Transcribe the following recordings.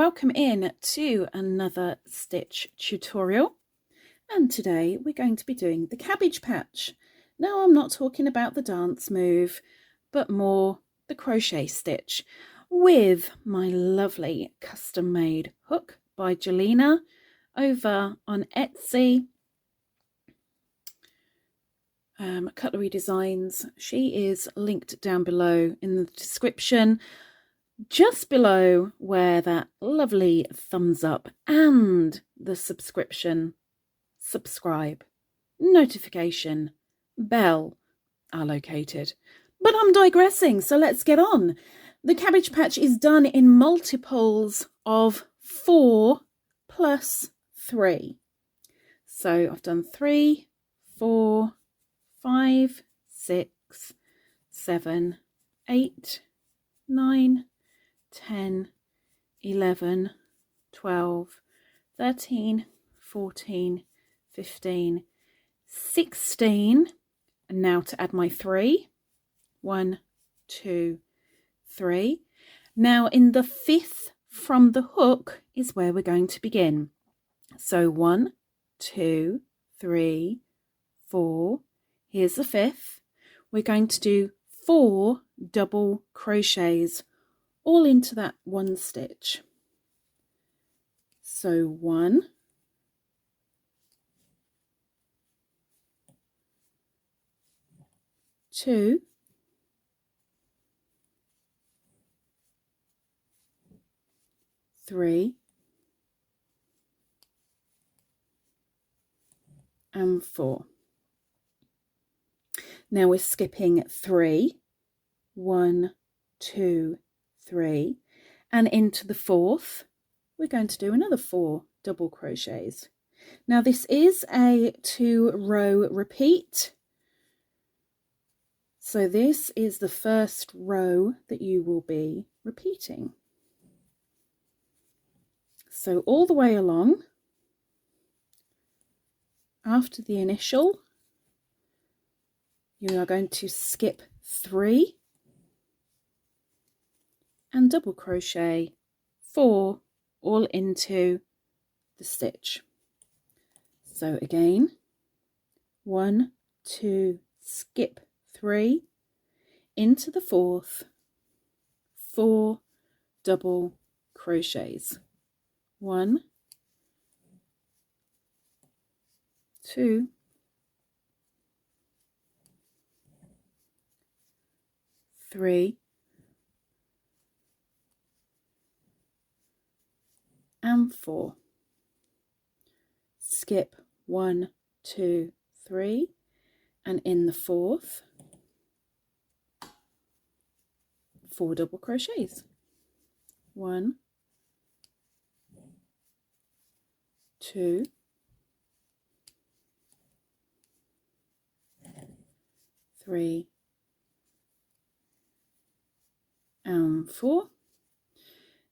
welcome in to another stitch tutorial, and today we're going to be doing the cabbage patch. Now I'm not talking about the dance move, but more the crochet stitch with my lovely custom made hook by Jelena over on Etsy. Cutlery Designs. She is linked down below in the description, just below where that lovely thumbs up and the subscribe, notification bell are located. But I'm digressing, so let's get on. The cabbage patch is done in multiples of 4 plus 3. So I've done 3, 4, 5, 6, 7, 8, 9, 10, 11, 12, 13, 14, 15, 16, and now to add my 3. 1, 2, 3. Now in the 5th from the hook is where we're going to begin. So 1, 2, 3, 4. Here's the 5th. We're going to do 4 double crochets all into that one stitch. So 1, 2, 3, and 4. Now we're skipping 3, 1, 2, 3, and into the 4th we're going to do another 4 double crochets. Now this is a 2-row repeat, so this is the first row that you will be repeating. So all the way along, after the initial, you are going to skip 3 and double crochet 4 all into the stitch. So again, 1, 2, skip 3 into the 4th, 4 double crochets. 1, 2, 3, and 4. Skip 1, 2, 3, and in the 4th, 4 double crochets. 1, 2, 3, and 4.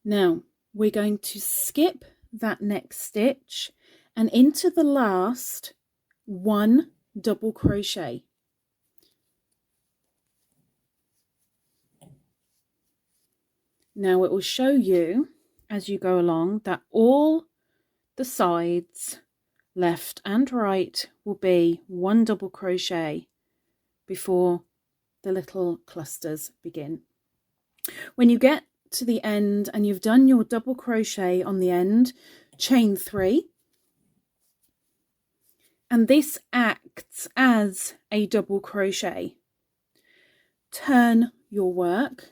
Now we're going to skip that next stitch and into the last 1 double crochet. Now it will show you as you go along that all the sides, left and right, will be 1 double crochet before the little clusters begin. When you get to the end and you've done your double crochet on the end, chain 3, and this acts as a double crochet. Turn your work,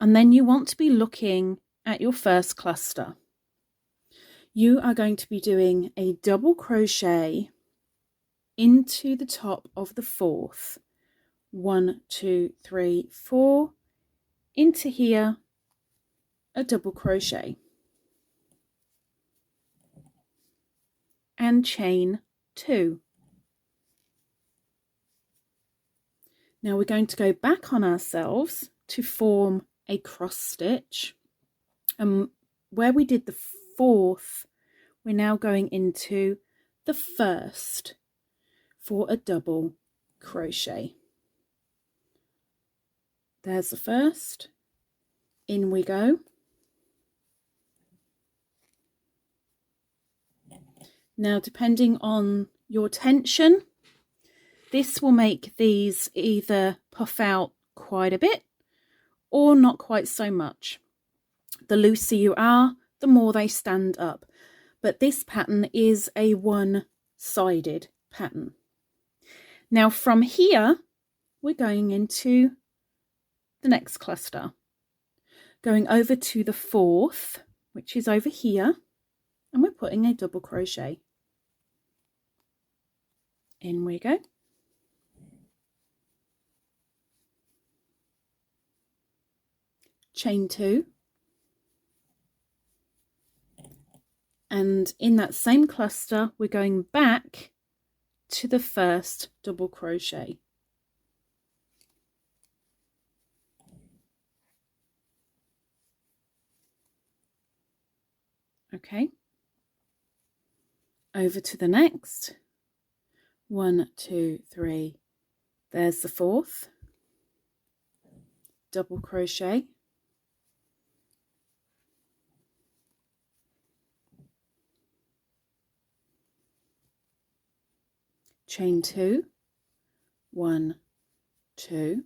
and then you want to be looking at your first cluster. You are going to be doing a double crochet into the top of the 4th. 1, 2, 3, 4, into here, a double crochet, and chain 2. Now we're going to go back on ourselves to form a cross stitch, and where we did the 4th, we're now going into the 1st for a double crochet. There's the 1st, in we go, Now, depending on your tension, this will make these either puff out quite a bit or not quite so much. The looser you are, the more they stand up. But this pattern is a one-sided pattern. Now from here, we're going into the next cluster. Going over to the fourth, which is over here, and we're putting a double crochet. In we go. Chain 2. And in that same cluster, we're going back to the first double crochet. Okay. Over to the next. 1, 2, 3. There's the fourth. Double crochet. Chain 2, 1, 2,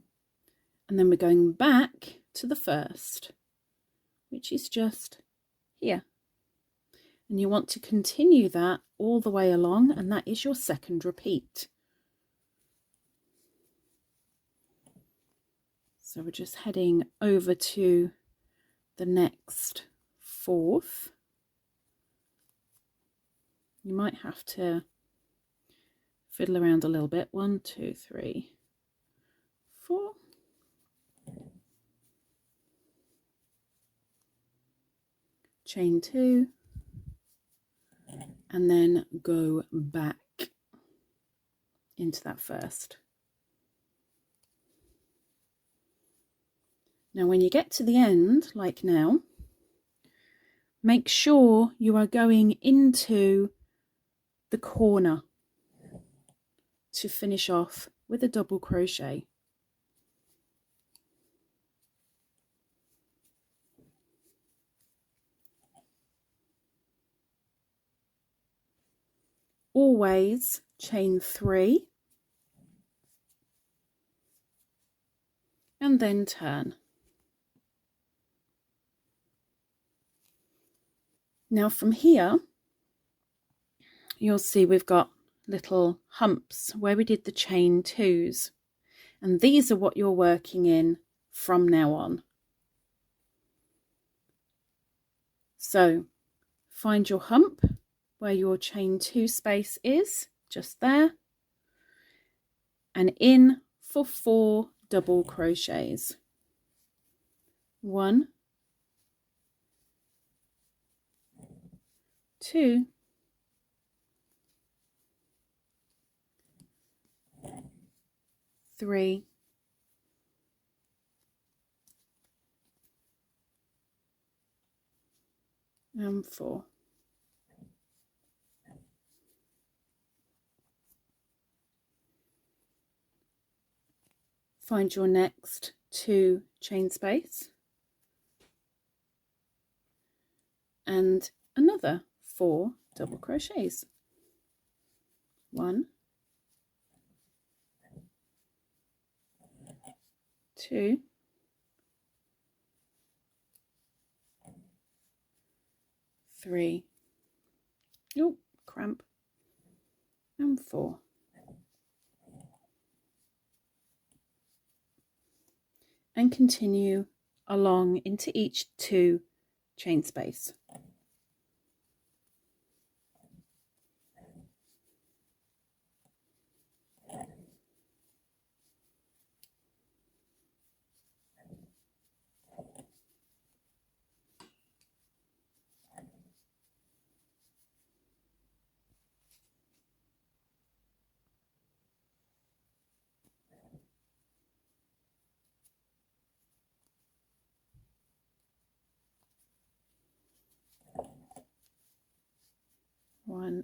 and then we're going back to the first, which is just here. And you want to continue that all the way along, and that is your second repeat. So we're just heading over to the next fourth. You might have to fiddle around a little bit. 1, 2, 3, 4. Chain 2, and then go back into that first. Now when you get to the end, like now, make sure you are going into the corner to finish off with a double crochet. Always chain 3 and then turn. Now from here, you'll see we've got little humps where we did the chain 2s, and these are what you're working in from now on. So find your hump where your chain 2 space is, just there, and in for 4 double crochets. 1, 2, 3, and 4. Find your next 2 chain space and another 4 double crochets. 1, 2, 3, oh, cramp, and 4. And continue along into each 2 chain space. One,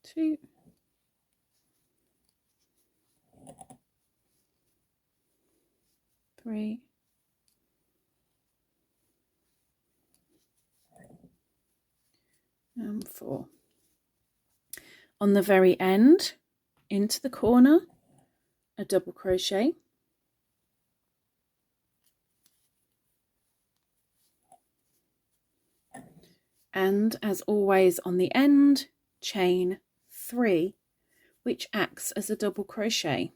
2, 3, and 4. On the very end, into the corner, a double crochet, and as always on the end, chain 3, which acts as a double crochet.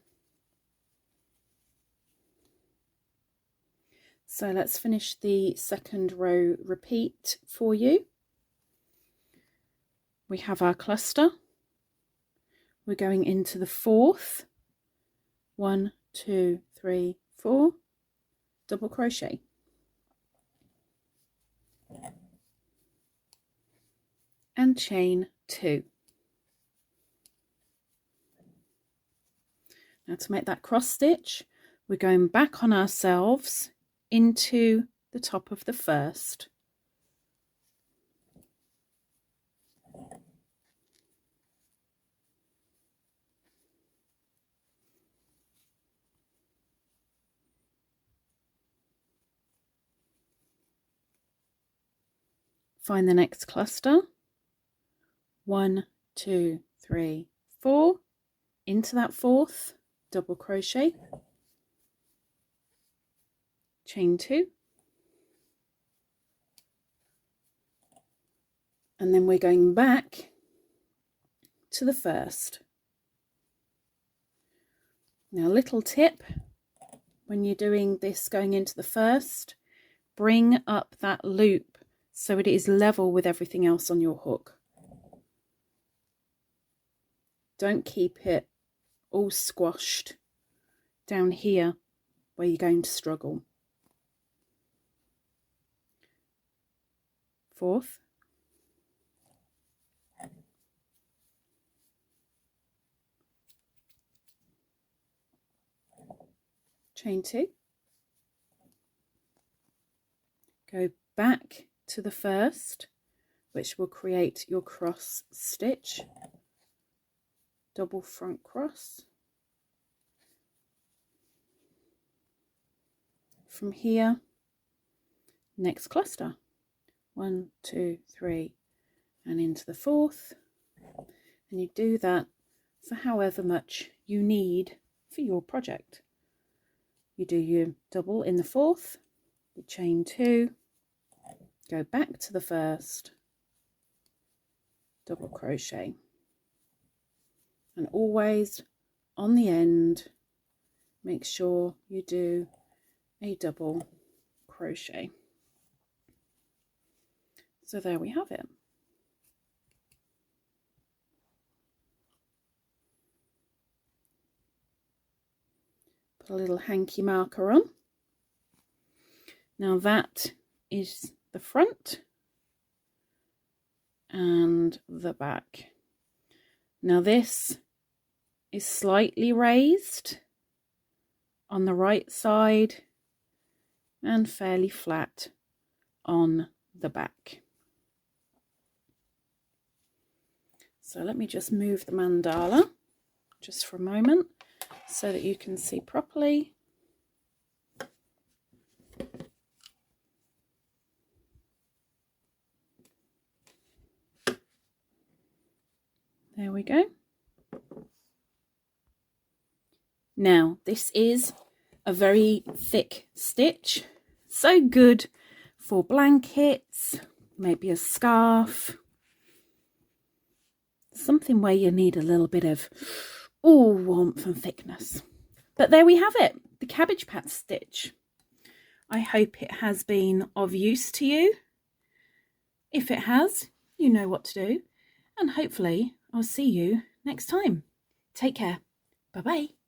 So let's finish the second row repeat for you. We have our cluster. We're going into the 4th, 1, 2, 3, 4, double crochet. And chain 2. Now to make that cross stitch, we're going back on ourselves into the top of the first. Find the next cluster. 1, 2, 3, 4, into that 4th, double crochet, chain 2, and then we're going back to the first. Now, little tip, when you're doing this going into the first, bring up that loop so it is level with everything else on your hook. Don't keep it all squashed down here where you're going to struggle. 4th, chain 2, go back to the first, which will create your cross stitch, double front cross. From here, next cluster, 1, 2, 3, and into the 4th, and you do that for however much you need for your project. You do your double in the 4th, you chain 2, go back to the first, double crochet, and always on the end make sure you do a double crochet. So there we have it. Put a little hanky marker on. Now that is the front and the back. Now this is slightly raised on the right side and fairly flat on the back. So let me just move the mandala just for a moment so that you can see properly. There we go. Now this is a very thick stitch, so good for blankets, maybe a scarf, something where you need a little bit of warmth and thickness. But there we have it, the cabbage patch stitch. I hope it has been of use to you. If it has, you know what to do, and hopefully I'll see you next time. Take care. Bye bye.